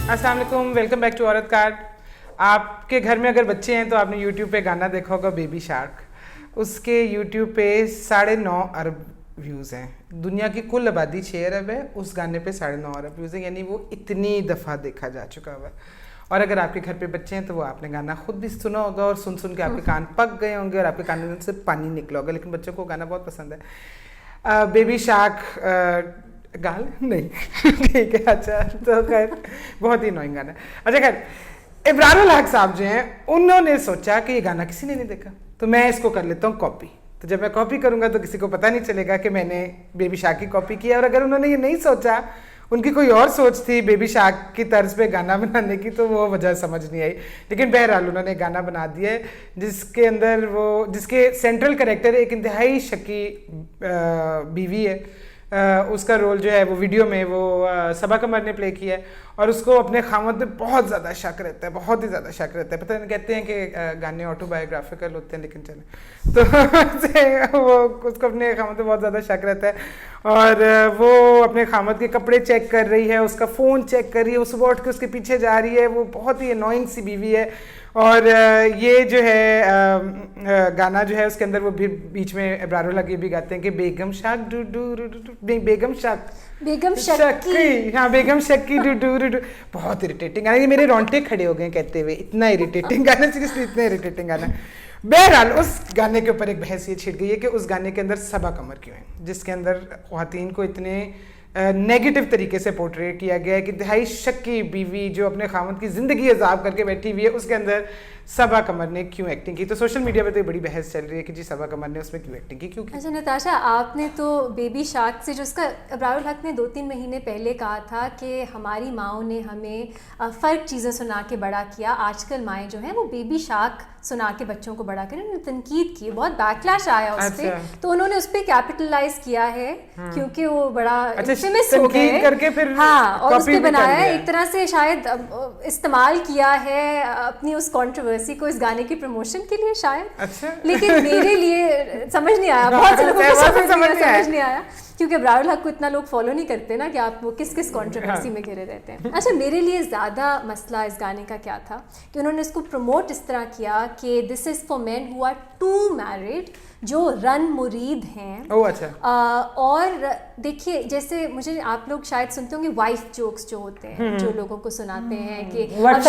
अस्सलाम वालेकुम, welcome back to औरत कार्ड। आपके घर में अगर बच्चे हैं तो आपने यूट्यूब पे गाना देखा होगा बेबी शार्क। उसके यूट्यूब पे 9.5 अरब व्यूज़ हैं। दुनिया की कुल आबादी 6 अरब है, उस गाने पे 9.5 अरब व्यूज़ हैं, यानी वो इतनी दफ़ा देखा जा चुका हुआ है। और अगर आपके घर पे बच्चे हैं तो वो आपने गाना खुद भी सुना होगा और सुन सुन के आपके कान पक गए होंगे और आपके कानों से पानी निकला होगा। लेकिन बच्चों को गाना बहुत पसंद है। बेबी शार्क गाल नहीं ठीक है, अच्छा तो खैर बहुत ही अनोइंग गाना है। अच्छा खैर, इब्रारुल हक साहब जो हैं उन्होंने सोचा कि ये गाना किसी ने नहीं देखा तो मैं इसको कर लेता हूँ कॉपी। तो जब मैं कॉपी करूँगा तो किसी को पता नहीं चलेगा कि मैंने बेबी शार्क की कॉपी की है। और अगर उन्होंने ये नहीं सोचा, उनकी कोई और सोच थी बेबी शार्क की तर्ज पे गाना बनाने की, तो वो वजह समझ नहीं आई। लेकिन बहरहाल उन्होंने गाना बना दिया है जिसके अंदर जिसके सेंट्रल कैरेक्टर एक इंतहाई शकी बीवी है। उसका रोल जो है वो वीडियो में वो सबा कमर ने प्ले किया है और उसको अपने खामद में बहुत ज़्यादा शक रहता है, बहुत ही ज़्यादा शक रहता है। पता नहीं, कहते हैं कि गाने ऑटोबायोग्राफिकल होते हैं, लेकिन चले तो वो उसको अपने खामद में बहुत ज़्यादा शक रहता है और वो अपने खामद के कपड़े चेक कर रही है, उसका फ़ोन चेक कर रही है, वो सुबह उठ के उसके पीछे जा रही है। वो बहुत ही अनोइंग सी बीवी है। और ये जो है गाना जो है उसके अंदर वो भी बीच में इब्रारुल हक भी गाते हैं कि बेगम शाक डू डू बेगम शक्की, हाँ बेगम शक्की डू डू। बहुत इरिटेटिंग गाना, ये मेरे रोंगटे खड़े हो गए कहते हुए, इतना इरिटेटिंग गाना, सीरियसली इतना इरिटेटिंग गाना। बहरहाल उस गाने के ऊपर एक बहस ये छिड़ गई है कि उस गाने के अंदर सबा कमर क्यों है, जिसके अंदर ख्वातीन को इतने नेगेटिव तरीके से पोर्ट्रेट किया गया है कि इंतहाई शक्की बीवी जो अपने खामद की ज़िंदगी अजाब करके बैठी हुई है, उसके अंदर सबा कमर ने क्यों एक्टिंग की। तो सोशल मीडिया पे तो बड़ी बहस चल रही है कि जी सबा कमर ने उसमें क्यों एक्टिंग की, क्यों की? अच्छा नताशा, आपने तो बेबी शार्क से जो उसका इब्रारुल हक ने 2-3 महीने पहले कहा था कि हमारी माओं ने हमें फ़र्क चीज़ें सुना के बड़ा किया, आजकल माएँ जो हैं वो बेबी शार्क सुना के बच्चों को बड़ा कर, उन्होंने तनकीद की, बहुत बैकलैश आया उस पर। अच्छा। तो उन्होंने उस पर कैपिटलाइज किया है क्योंकि वो बड़ा फेमस हो गए करके फिर हाँ, और उस पर बनाया है, एक तरह से शायद इस्तेमाल किया है अपनी उस कॉन्ट्रोवर्सी को इस गाने की प्रमोशन के लिए शायद। अच्छा। लेकिन मेरे लिए समझ नहीं आया, बहुत से लोगों को समझ नहीं आया क्योंकि इब्रारुल हक को इतना लोग फॉलो नहीं करते ना कि आप वो किस किस कंट्रोवर्सी में घिरे रहते हैं। अच्छा, मेरे लिए ज़्यादा मसला इस गाने का क्या था कि उन्होंने इसको प्रमोट इस तरह किया कि this is for men who are too married, जो रन मुरीद हैं। ओह अच्छा। और देखिए, जैसे मुझे आप लोग शायद सुनते होंगे वाइफ जोक्स जो होते हैं, जो लोगों को सुनाते हैं कि अब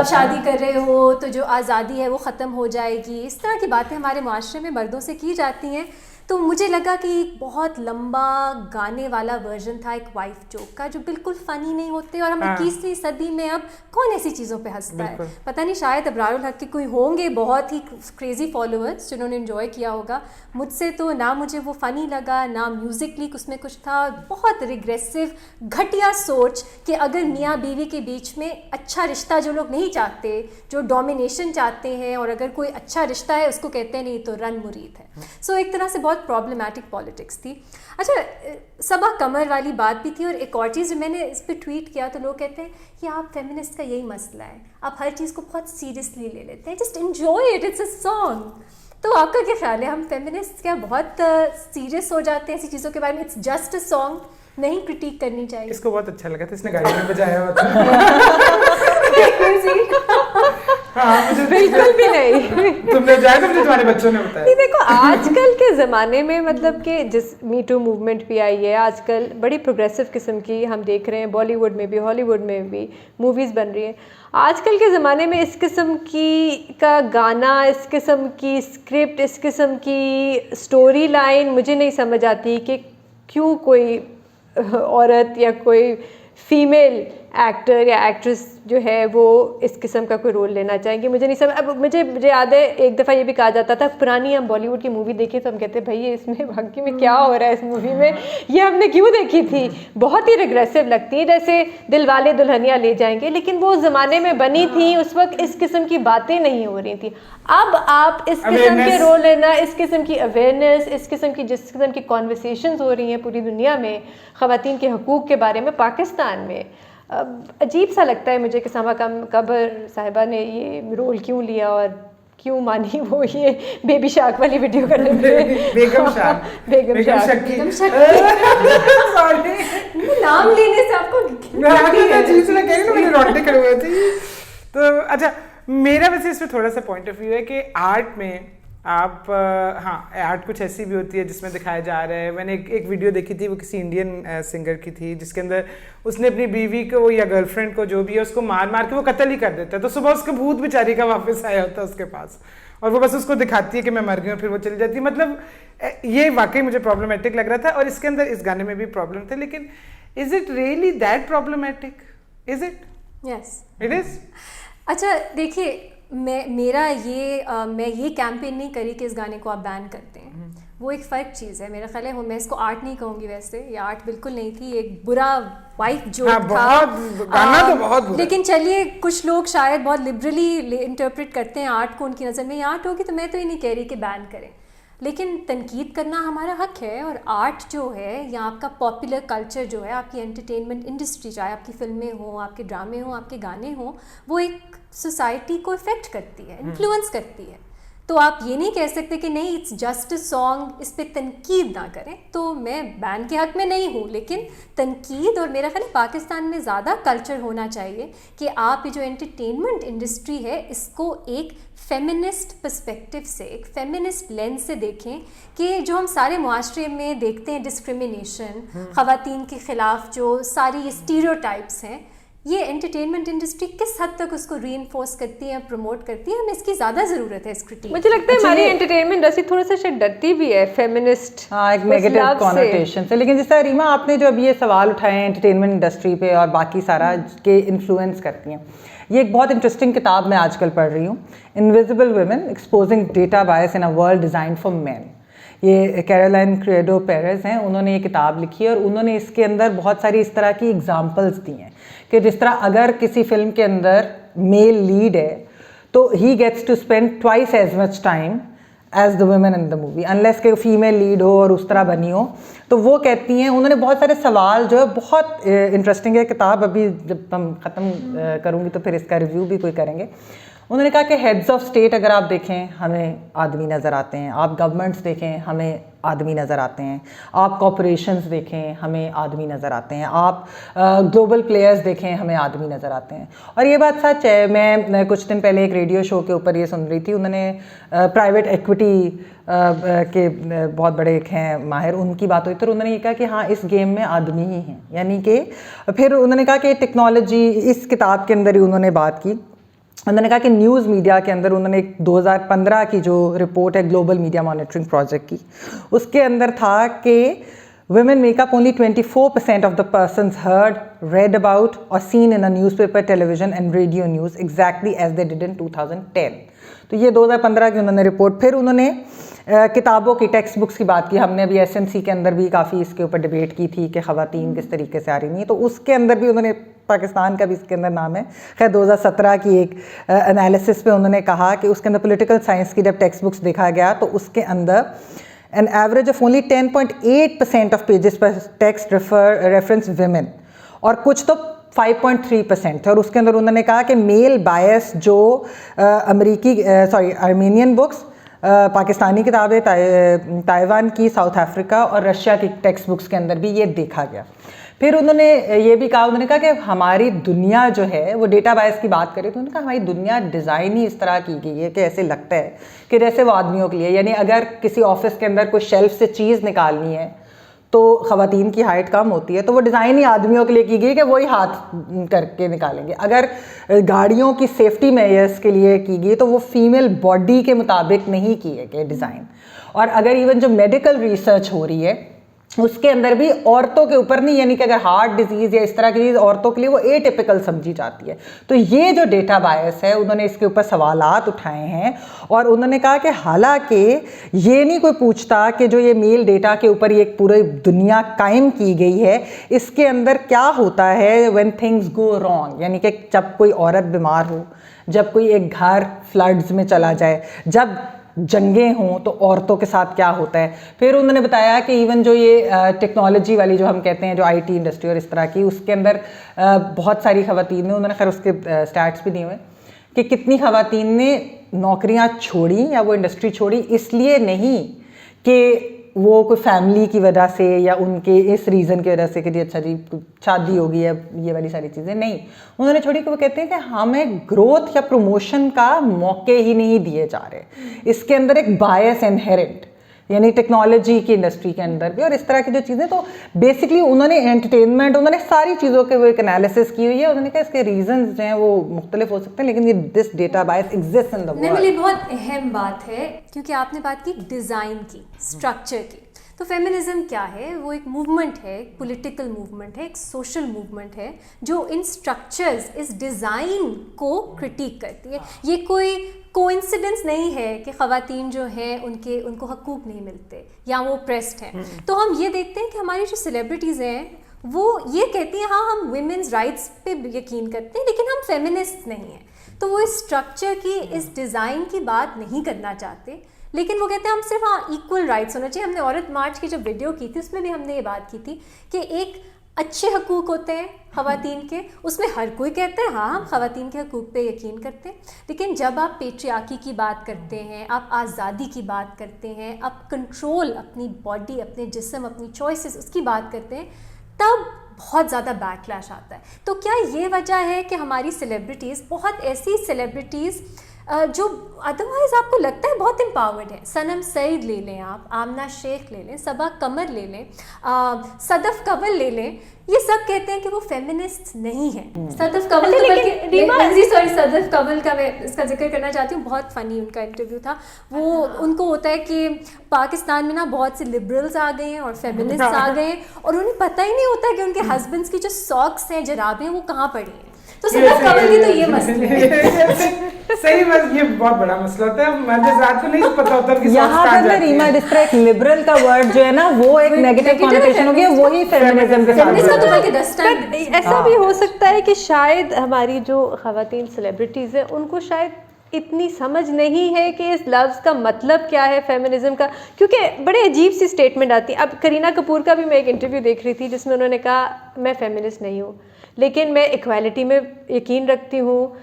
शादी कर रहे हो तो जो आज़ादी है वो ख़त्म हो जाएगी, इस तरह की बातें हमारे माशरे में मर्दों से की जाती हैं। तो मुझे लगा कि एक बहुत लंबा गाने वाला वर्जन था एक वाइफ जोक का जो बिल्कुल फ़नी नहीं होते। और हम 21वीं सदी में अब कौन ऐसी चीज़ों पे हंसता है? पता नहीं, शायद इब्रारुल हक के कोई होंगे बहुत ही क्रेजी फॉलोअर्स जिन्होंने एंजॉय किया होगा। मुझसे तो ना मुझे वो फ़नी लगा, ना म्यूज़िकली उसमें कुछ था। बहुत रिग्रेसिव घटिया सोच कि अगर मियाँ बीवी के बीच में अच्छा रिश्ता जो लोग नहीं चाहते, जो डोमिनेशन चाहते हैं, और अगर कोई अच्छा रिश्ता है उसको कहते हैं नहीं तो रन मुरीद है। सो एक तरह से बहुत प्रॉब्लमैटिक पॉलिटिक्स थी। अच्छा, सबा कमर वाली बात भी थी। और एक और चीज़ मैंने इस पर ट्वीट किया तो लोग कहते हैं कि आप फेमिनिस्ट का यही मसला है, आप हर चीज़ को बहुत सीरियसली ले लेते हैं, just enjoy it, it's a song. तो आपका क्या ख्याल है, हम फेमिनिस्ट क्या बहुत सीरियस हो जाते हैं ऐसी चीज़ों के बारे में? इट्स जस्ट अ सॉन्ग, नहीं क्रिटिक करनी चाहिए। इसको बहुत अच्छा लगा था, इसने गाड़ी में बजाया हुआ था। हाँ, मुझे बिल्कुल भी नहीं। तुमने जाया तो मुझे तुम्हारे बच्चों ने बताया। नहीं, देखो आजकल के ज़माने में मतलब कि जिस मी टू मूवमेंट भी आई है, आजकल बड़ी प्रोग्रेसिव किस्म की हम देख रहे हैं, बॉलीवुड में भी हॉलीवुड में भी मूवीज़ बन रही हैं। आजकल के ज़माने में इस किस्म की का गाना, इस किस्म की स्क्रिप्ट, इस किस्म की स्टोरी लाइन मुझे नहीं समझ आती कि क्यों कोई औरत या कोई फीमेल एक्टर या एक्ट्रेस जो है वो इस किस्म का कोई रोल लेना चाहेंगे। मुझे नहीं समझ। अब मुझे याद है एक दफ़ा ये भी कहा जाता था, पुरानी हम बॉलीवुड की मूवी देखी तो हम कहते भाई ये इसमें वाकई में क्या हो रहा है, इस मूवी में ये हमने क्यों देखी थी, बहुत ही रिग्रेसिव लगती है, जैसे दिलवाले दुल्हनिया ले जाएंगे। लेकिन वो ज़माने में बनी थी, उस वक्त इस किस्म की बातें नहीं हो रही थी। अब आप इस किस्म के रोल लेना, इस किस्म की अवेयरनेस, इस किस्म की जिस किस्म की कॉन्वर्सेशंस हो रही हैं पूरी दुनिया में ख़वातीन के हकूक़ के बारे में, पाकिस्तान में अजीब सा लगता है मुझे कि सबा कमर साहिबा ने ये रोल क्यों लिया और क्यों मानी वो ये बेबी शार्क वाली वीडियो करने में? बेगम शार्क, बेगम शार्क, बेगम शार्क सॉरी नाम लेने से आपको मुझे रोंगटे खड़े हुए थे। तो अच्छा, मेरा वैसे इसमें थोड़ा सा पॉइंट ऑफ व्यू है कि आर्ट में आप हाँ, आर्ट कुछ ऐसी भी होती है जिसमें दिखाया जा रहा है। मैंने एक वीडियो देखी थी, वो किसी इंडियन सिंगर की थी, जिसके अंदर उसने अपनी बीवी को या गर्लफ्रेंड को जो भी है उसको मार मार के वो कत्ल ही कर देता है। तो सुबह उसका भूत बेचारी का वापस आया होता है उसके पास, और वो बस उसको दिखाती है कि मैं मर गई हूँ, फिर वो चली जाती है। मतलब ये वाकई मुझे प्रॉब्लमेटिक लग रहा था, और इसके अंदर इस गाने में भी प्रॉब्लम थे। लेकिन is it really that problematic? Is it? Yes, it is. अच्छा देखिए, मैं ये कैंपेन नहीं करी कि इस गाने को आप बैन करते हैं, वो एक फ़र्क चीज़ है। मेरा ख्याल है मैं इसको आर्ट नहीं कहूँगी, वैसे ये आर्ट बिल्कुल नहीं थी, एक बुरा वाइफ जोक हाँ, था। गाना तो बहुत बुरा। लेकिन चलिए, कुछ लोग शायद बहुत लिबरली इंटरप्रेट करते हैं आर्ट को, उनकी नज़र में ये आर्ट होगी, तो मैं तो ये नहीं कह रही कि बैन करें, लेकिन तनकीद करना हमारा हक है। और आर्ट जो है या आपका पॉपुलर कल्चर जो है, आपकी एंटरटेनमेंट इंडस्ट्री, चाहे आपकी फिल्में हों, आपके ड्रामे हों, आपके गाने हों, वो एक सोसाइटी को इफ़ेक्ट करती है, इन्फ्लुएंस करती है। तो आप ये नहीं कह सकते कि नहीं इट्स जस्ट अ सॉन्ग, इस पर तनकीद ना करें। तो मैं बैन के हक में नहीं हूँ, लेकिन तनकीद, और मेरा ख्याल है पाकिस्तान में ज़्यादा कल्चर होना चाहिए कि आप ये जो एंटरटेनमेंट इंडस्ट्री है इसको एक फेमिनिस्ट पर्सपेक्टिव से, एक फेमिनिस्ट लेंस से देखें कि जो हम सारे मुआशरे में देखते हैं डिस्क्रिमिनेशन, ख़वातीन के ख़िलाफ़ जो सारी ये स्टीरियोटाइप्स हैं, ये एंटरटेनमेंट इंडस्ट्री किस हद तक उसको रीइंफोर्स करती है, प्रमोट करती है, हमें इसकी ज़्यादा ज़रूरत है इस क्रिटिक। मुझे लगता है हमारी एंटरटेनमेंट इंडस्ट्री थोड़ा सा शायद डरती भी है फेमिनिस्ट, हाँ, एक नेगेटिव कॉनोटेशन से। लेकिन जिस तरह रीमा आपने जो अभी ये सवाल उठाए हैं एंटरटेनमेंट इंडस्ट्री पे और बाकी सारा के इन्फ्लुएंस करती हैं, ये एक बहुत इंटरेस्टिंग किताब मैं आजकल पढ़ रही हूँ, invisible women exposing data bias in a world design for man. ये कैरोलाइन क्रेडो पेरेज हैं, उन्होंने ये किताब लिखी है, और उन्होंने इसके अंदर बहुत सारी इस तरह की एग्जांपल्स दी हैं कि जिस तरह अगर किसी फिल्म के अंदर मेल लीड है तो he gets to spend twice as much time as the women in the movie, unless के फीमेल लीड हो और उस तरह बनी हो। तो वो कहती हैं, उन्होंने बहुत सारे सवाल जो है, बहुत इंटरेस्टिंग है किताब, अभी जब हम ख़त्म करूँगी तो फिर इसका रिव्यू भी कोई करेंगे। उन्होंने कहा कि हेड्स ऑफ स्टेट अगर आप देखें हमें आदमी नज़र आते हैं, आप गवर्नमेंट्स देखें हमें आदमी नज़र आते हैं, आप कॉरपोरेशंस देखें हमें आदमी नज़र आते हैं, आप ग्लोबल प्लेयर्स देखें हमें आदमी नज़र आते हैं। और ये बात सच है। मैं कुछ दिन पहले एक रेडियो शो के ऊपर ये सुन रही थी, उन्होंने प्राइवेट एक्विटी के बहुत बड़े एक हैं माहिर, उनकी बात हुई तो उन्होंने ये कहा कि हाँ इस गेम में आदमी ही हैं, यानी कि फिर उन्होंने कहा कि टेक्नोलॉजी, इस किताब के अंदर ही उन्होंने बात की, उन्होंने कहा कि न्यूज़ मीडिया के अंदर उन्होंने एक 2015 की जो रिपोर्ट है ग्लोबल मीडिया मॉनिटरिंग प्रोजेक्ट की, उसके अंदर था कि women make up only 24% of the persons heard, read about or seen in a newspaper, television and radio news exactly as they did in 2010। तो ये 2015 की उन्होंने रिपोर्ट। फिर उन्होंने किताबों की, टेक्स्ट बुक्स की बात की। हमने अभी SMC के अंदर भी काफ़ी इसके ऊपर डिबेट की थी कि ख़वातीन किस तरीके से आ रही नहीं, तो उसके अंदर भी उन्होंने, पाकिस्तान का भी इसके अंदर नाम है, खैर 2017 की एक एनालिसिस पे उन्होंने कहा कि उसके अंदर पॉलिटिकल साइंस की जब टेक्स्ट बुक्स देखा गया तो उसके अंदर an average of only 10.8% of pages per text reference women, और कुछ तो 5.3% थे। और उसके अंदर उन्होंने कहा कि मेल बायस जो आर्मेनियन बुक्स, पाकिस्तानी किताबें, ताइवान की, साउथ अफ्रीका और रशिया की टेक्स्ट बुक्स के अंदर भी ये देखा गया। फिर उन्होंने ये भी कहा, उन्होंने कहा कि हमारी दुनिया जो है वो डेटा बायस की बात करें तो उन्होंने कहा हमारी दुनिया डिज़ाइन ही इस तरह की गई है कि ऐसे लगता है कि जैसे वो आदमियों के लिए, यानी अगर किसी ऑफिस के अंदर कोई शेल्फ से चीज़ निकालनी है तो ख़वातीन की हाइट कम होती है, तो वो डिज़ाइन ही आदमियों के लिए की गई कि वही हाथ करके निकालेंगे। अगर गाड़ियों की सेफ्टी मेजर्स के लिए की गई तो वो फीमेल बॉडी के मुताबिक नहीं किए गए डिज़ाइन। और अगर इवन जो मेडिकल रिसर्च हो रही है उसके अंदर भी औरतों के ऊपर नहीं, यानी कि अगर हार्ट डिजीज़ या इस तरह की चीज़ औरतों के लिए वो एटिपिकल समझी जाती है। तो ये जो डेटा बायस है, उन्होंने इसके ऊपर सवालात उठाए हैं और उन्होंने कहा कि हालांकि ये नहीं कोई पूछता कि जो ये मेल डेटा के ऊपर ये एक पूरी दुनिया कायम की गई है, इसके अंदर क्या होता है व्हेन थिंग्स गो रॉन्ग, यानी कि जब कोई औरत बीमार हो, जब कोई एक घर फ्लड्स में चला जाए, जब जंगें हों तो औरतों के साथ क्या होता है। फिर उन्होंने बताया कि इवन जो ये टेक्नोलॉजी वाली जो हम कहते हैं, जो IT इंडस्ट्री और इस तरह की, उसके अंदर बहुत सारी ख़वातीन ने, उन्होंने खैर उसके स्टैट्स भी दिए हुए कि कितनी ख़वातीन ने नौकरियां छोड़ी या वो इंडस्ट्री छोड़ी इसलिए नहीं कि वो कोई फैमिली की वजह से या उनके इस रीज़न की वजह से कि जी अच्छा जी शादी होगी या ये वाली सारी चीज़ें, नहीं, उन्होंने छोड़ी कि वो कहते हैं कि हमें ग्रोथ या प्रमोशन का मौके ही नहीं दिए जा रहे। इसके अंदर एक बायस इनहेरेंट, यानी टेक्नोलॉजी की इंडस्ट्री के अंदर भी और इस तरह की जो चीज़ें, तो बेसिकली उन्होंने एंटरटेनमेंट, उन्होंने सारी चीज़ों के वो एक एनालिसिस की हुई है। उन्होंने कहा इसके रीजंस जो हैं वो मुख्तलिफ हो सकते हैं, लेकिन ये this data bias exist in the मेरे वर्ल्ड। लिए बहुत अहम बात है, क्योंकि आपने बात की डिज़ाइन की, स्ट्रक्चर की। तो फेमिनिज्म क्या है? वो एक मूवमेंट है, एक पॉलिटिकल मूवमेंट है, एक सोशल मूवमेंट है जो इन स्ट्रक्चर्स, इस डिज़ाइन को क्रिटिक करती है। ये कोई कोइंसिडेंस नहीं है कि ख़वातीन जो हैं उनको हकूक़ नहीं मिलते या वो ऑप्रेस्ड हैं। तो हम ये देखते हैं कि हमारी जो सेलिब्रिटीज़ हैं वो ये कहती हैं हाँ हम वुमेन्स राइट्स पे यकीन करते हैं, लेकिन हम फेमिनिस्ट नहीं हैं। तो वो इस स्ट्रक्चर की, इस डिज़ाइन की बात नहीं करना चाहते, लेकिन वो कहते हैं हम सिर्फ हाँ इक्वल राइट्स होना चाहिए। हमने औरत मार्च की जो वीडियो की थी उसमें भी हमने ये बात की थी कि एक अच्छे हकूक़ होते हैं ख़वातीन के, उसमें हर कोई कहता है हाँ हम ख़वातीन के हकूक़ पे यकीन करते हैं। लेकिन जब आप पेट्रियार्की की बात करते हैं, आप आज़ादी की बात करते हैं, आप कंट्रोल, अपनी बॉडी, अपने जिस्म, अपनी चॉइसेस, उसकी बात करते हैं, तब बहुत ज़्यादा बैकलैश आता है। तो क्या ये वजह है कि हमारी सेलिब्रिटीज़, बहुत ऐसी सेलिब्रिटीज़ जो अदरवाइज़ आपको लगता है बहुत एम्पावर्ड है, सनम सईद ले लें आप, आमना शेख ले लें, सबा कमर ले लें, सदफ कंवल ले लें, ये सब कहते हैं कि वो फेमिनिस्ट नहीं है। सदफ कंवल तो सदफ कंवल का मैं इसका जिक्र करना चाहती हूँ, बहुत फ़नी उनका इंटरव्यू था। वो उनको होता है कि पाकिस्तान में ना बहुत से लिबरल्स आ गए हैं और फेमिनिस्ट आ गए हैं और उन्हें पता ही नहीं होता कि उनके हस्बैंड्स की जो सॉक्स हैं, जराबें हैं, वो कहाँ पड़ी हैं। तो सदफ कंवल की तो ये मसले है। सही बात, ये बहुत बड़ा मसला होता है। मर्द रात को नहीं पता होता कि यहाँ पर ना रीमा जिस तरह एक लिबरल का वर्ड जो है ना वो एक नेगेटिव कॉनोटेशन हो गया, वही फेमिनिज्म के साथ। ऐसा भी हो सकता है कि शायद हमारी जो ख़वातीन सेलिब्रिटीज़ हैं उनको शायद इतनी समझ नहीं है कि इस लफ्ज़ का मतलब क्या है फेमिनिज्म का, क्योंकि बड़े अजीब सी स्टेटमेंट आती है। अब करीना कपूर का भी मैं एक इंटरव्यू देख रही थी जिसमें उन्होंने कहा मैं फेमिनिस्ट नहीं हूँ, लेकिन मैं इक्वालिटी में यकीन रखती हूँ,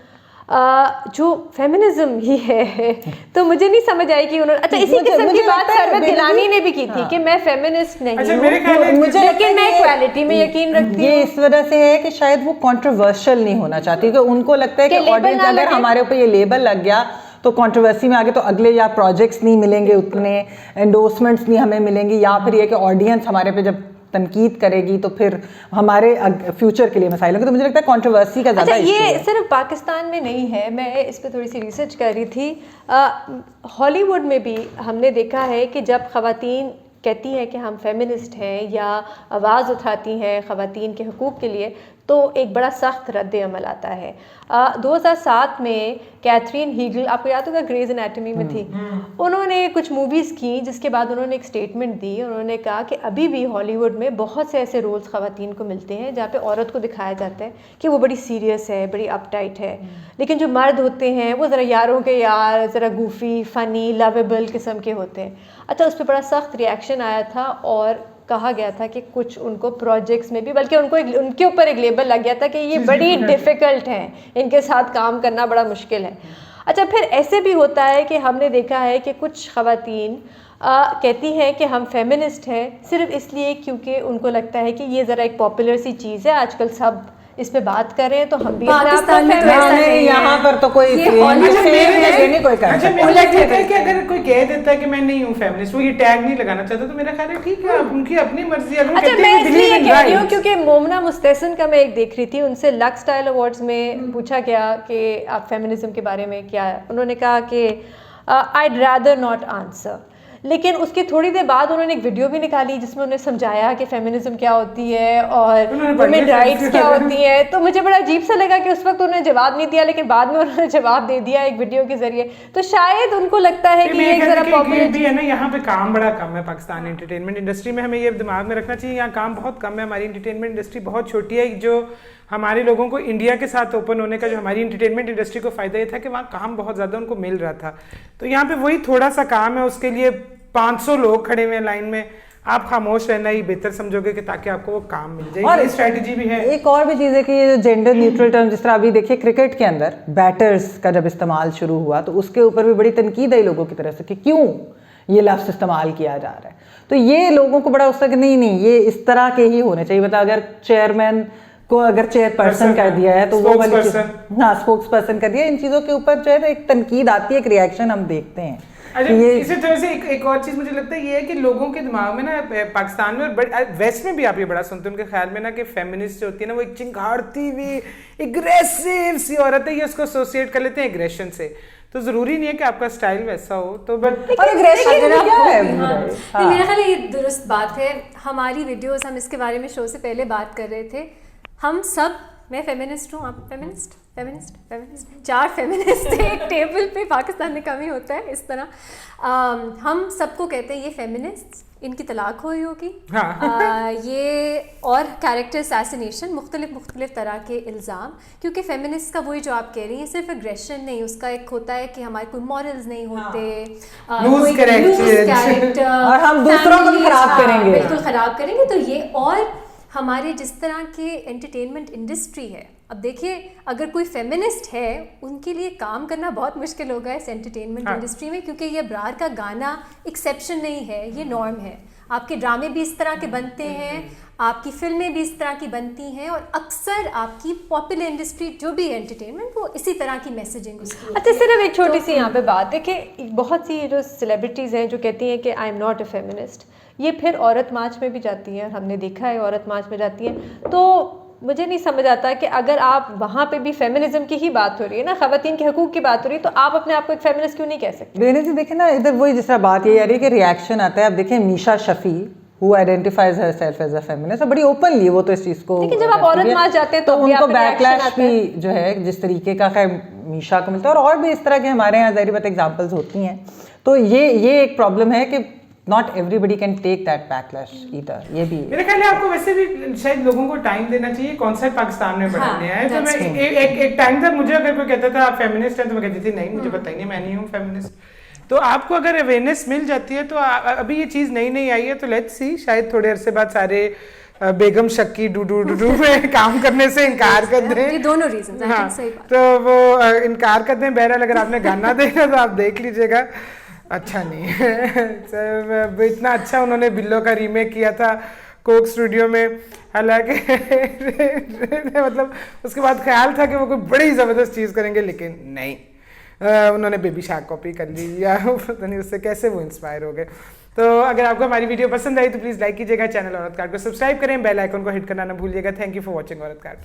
जो फेमिनिज्म ही है। तो मुझे नहीं समझ आई कि उन्होंने, अच्छा इसी किस्म की बात सरवत गिलानी ने भी की थी कि मैं फेमिनिस्ट नहीं हूँ, मुझे लेकिन मैं इक्वालिटी में यकीन रखती हूँ। ये इस वजह से है कि शायद वो कंट्रोवर्शियल नहीं होना चाहती, क्योंकि उनको लगता है कि ऑडियंस अगर हमारे ऊपर ये लेबल लग गया तो कंट्रोवर्सी में आगे तो अगले या प्रोजेक्ट्स नहीं मिलेंगे, उतने एंडोर्समेंट्स नहीं हमें मिलेंगे, या फिर ये कि ऑडियंस हमारे पे जब तनकीद करेगी तो फिर हमारे फ्यूचर के लिए मसाइल होंगे। तो मुझे लगता है कंट्रोवर्सी का ज़्यादा ये सिर्फ पाकिस्तान में नहीं है, मैं इस पर थोड़ी सी रिसर्च कर रही थी। हॉलीवुड में भी हमने देखा है कि जब ख़वातीन कहती हैं कि हम फेमिनिस्ट हैं या आवाज़ उठाती हैं ख़वातीन के हकूक़ के लिए, तो एक बड़ा सख्त रद्द अमल आता है। 2007 में कैथरीन हीगल, आपको याद होगा ग्रेज एनाटमी में थी, उन्होंने कुछ मूवीज़ की जिसके बाद उन्होंने एक स्टेटमेंट दी। उन्होंने कहा कि अभी भी हॉलीवुड में बहुत से ऐसे रोल्स ख़वातीन को मिलते हैं जहाँ पे औरत को दिखाया जाता है कि वो बड़ी सीरियस है, बड़ी अपटाइट है, लेकिन जो मर्द होते हैं वो ज़रा यारों के यार, ज़रा गूफी, फ़नी, लवेबल किस्म के होते हैं। अच्छा, उस पर बड़ा सख्त रिएक्शन आया था और कहा गया था कि कुछ उनको प्रोजेक्ट्स में भी, बल्कि उनके ऊपर एक लेबल लग गया था कि ये बड़ी डिफ़िकल्ट हैं, इनके साथ काम करना बड़ा मुश्किल है। अच्छा, फिर ऐसे भी होता है कि हमने देखा है कि कुछ ख़वातीन कहती हैं कि हम फेमिनिस्ट हैं सिर्फ इसलिए क्योंकि उनको लगता है कि ये ज़रा एक पॉपुलर सी चीज़ है, आजकल सब इस पे बात कर रहे हैं, तो हम भी पाकिस्तान में तो ऐसा नहीं है। यहाँ पर तो कोई अच्छा, अगर कोई कह देता है कि मैं नहीं हूँ फेमिनिस्ट, वो ये टैग नहीं लगाना चाहता, तो मेरा ख्याल है ठीक है, उनकी अपनी मर्जी। अच्छा, मैं इसलिए कह रही हूँ क्योंकि मोमना मुस्तहसन का मैं एक देख रही थी, उनसे लक्स स्टाइल अवार्ड्स में पूछा गया कि आप फेमिनिज्म के बारे में क्या है, उन्होंने कहा कि I'd rather not answer। लेकिन उसकी थोड़ी देर बाद उन्होंने एक वीडियो भी निकाली जिसमें उन्होंने समझाया कि फेमिनिज्म क्या होती है और वुमेन राइट्स क्या होती है। तो मुझे बड़ा अजीब सा लगा कि उस वक्त उन्होंने जवाब नहीं दिया, लेकिन बाद में उन्होंने जवाब दे दिया एक वीडियो के जरिए। तो शायद उनको लगता है कि ये जरा पॉपुलर भी है ना, यहाँ पे काम बड़ा कम है पाकिस्तान एंटरटेनमेंट इंडस्ट्री में, हमें ये दिमाग में रखना चाहिए, यहाँ काम बहुत कम है। हमारी एंटरटेनमेंट इंडस्ट्री बहुत छोटी है। जो हमारे लोगों को इंडिया के साथ ओपन होने का जो हमारी एंटरटेनमेंट इंडस्ट्री को फ़ायदा ये था कि वहाँ काम बहुत ज़्यादा उनको मिल रहा था। तो यहाँ पे वही थोड़ा सा काम है, उसके लिए 500 लोग खड़े हुए हैं लाइन में, आप खामोश रहना ही बेहतर समझोगे कि ताकि आपको वो काम मिल जाए। और ये स्ट्रेटजी भी है। एक और भी चीज़ है कि ये जो जेंडर न्यूट्रल टर्म, जिस तरह अभी देखिए क्रिकेट के अंदर बैटर्स का जब इस्तेमाल शुरू हुआ तो उसके ऊपर भी बड़ी तनकीद आई लोगों की तरफ से कि क्यों ये लफ्ज़ इस्तेमाल किया जा रहा है। तो ये लोगों को बड़ा उसका कि नहीं ये इस तरह के ही होने चाहिए। मतलब अगर चेयरमैन को अगर चेयरपर्सन कर दिया है तो वो वाली हाँ स्पोक्स पर्सन कर दिया, इन चीज़ों के ऊपर जो है एक तनकीद आती है, एक रिएक्शन हम देखते हैं। अच्छा, इसी तरह से एक और चीज़ मुझे लगता है ये है कि लोगों के दिमाग में ना पाकिस्तान में और वेस्ट में भी आप ये बड़ा सुनते हैं उनके ख्याल में ना कि फेमिनिस्ट जो होती है ना वो एक चिंगारती हुई एग्रेसिव सी औरत है, ये उसको एसोसिएट कर लेते हैं एग्रेशन से। तो जरूरी नहीं है कि आपका स्टाइल वैसा हो। तो बट मेरा ख्याल ये दुरुस्त बात है। हमारी वीडियोस हम इसके बारे में शो से पहले बात कर रहे थे, हम सब, मैं फेमिनिस्ट हूँ, आप फेमिनिस्ट 4 फेमिनिस्ट थे एक टेबल पे, पाकिस्तान में कमी होता है इस तरह। हम सबको कहते हैं ये फेमिनिस्ट, इनकी तलाक हुई होगी। हाँ। ये और कैरेक्टर असैसिनेशन, मुख्तलिफ तरह के इल्ज़ाम, क्योंकि फेमिनिस्ट का वही जो आप कह रही हैं सिर्फ एग्रेशन नहीं, उसका एक होता है कि हमारे कोई मॉरल्स नहीं होते, लूज कैरेक्टर और हम दूसरों को खराब करेंगे, बिल्कुल खराब करेंगे। तो ये और हमारे जिस तरह के एंटरटेनमेंट इंडस्ट्री है, अब देखिए अगर कोई फेमिनिस्ट है उनके लिए काम करना बहुत मुश्किल होगा इस एंटरटेनमेंट इंडस्ट्री में, क्योंकि ये अब्रार का गाना एक्सेप्शन नहीं है, ये नॉर्म है। आपके ड्रामे भी इस तरह के बनते हैं, आपकी फिल्में भी इस तरह की बनती हैं, और अक्सर आपकी पॉपुलर इंडस्ट्री जो भी एंटरटेनमेंट वो इसी तरह की मैसेजिंग उसकी। अच्छा, सिर्फ एक छोटी सी यहाँ पे बात है कि बहुत सी जो सेलिब्रिटीज़ हैं जो कहती हैं कि I am not a feminist, ये फिर औरत मार्च में भी जाती हैं, हमने देखा है औरत मार्च में जाती हैं। तो मुझे नहीं समझ आता कि अगर आप वहाँ पे भी फेमिनिज्म की ही बात हो रही है ना, ख़वातीन के हकूक़ की बात हो रही है, तो आप अपने आप को एक फेमिनिस्ट क्यों नहीं कह सकते? बेने जी देखिए ना, इधर वही जिस तरह बात ये आ रही है कि रिएक्शन आता है। अब देखिए Misha Shafi who identifies herself as a feminist, बड़ी ओपनली वो तो इस चीज़ को, लेकिन जब आप औरत मार्च जाते हैं तो उनको बैकलैश भी जो है जिस तरीके का खैर मीशा को मिलता है, और भी इस तरह के हमारे यहाँ ज़ाहिर बात एग्जांपल्स होती हैं। तो ये एक प्रॉब्लम है कि not everybody can take that backlash either. ये भी मेरे ख्याल है आपको वैसे भी शायद लोगों को टाइम देना चाहिए। कॉन्सेप्ट पाकिस्तान में बढ़ाने आए तो मैं एक टाइम तक मुझे अगर कोई कहता था आप फेमिनिस्ट हैं तो मैं कहती थी नहीं, मुझे पता ही नहीं, मैं नहीं हूँ फेमिनिस्ट। तो आपको अगर अवेयरनेस मिल जाती है तो अभी ये चीज़ नई आई है तो लेट्स सी, शायद थोड़े अरसे बाद सारे बेगम शक्की डू में काम करने से इनकार कर दें। ये दोनों रीजन। हाँ, तो वो इनकार कर दें। बहरहाल अगर आपने गाना देखा तो आप देख लीजिएगा, अच्छा नहीं है। इतना अच्छा उन्होंने बिल्लो का रीमेक किया था कोक स्टूडियो में, हालांकि मतलब उसके बाद ख्याल था कि वो कोई बड़ी ज़बरदस्त चीज़ करेंगे, लेकिन नहीं, उन्होंने बेबी शार्क कॉपी कर ली या पता नहीं उससे कैसे वो इंस्पायर हो गए। तो अगर आपको हमारी वीडियो पसंद आई तो प्लीज़ लाइक कीजिएगा, चैनल औरत कार्ड को सब्सक्राइब करें, बेल आइकन को हिट करना ना भूलिएगा। थैंक यू फॉर वॉचिंग औरत कार्ड।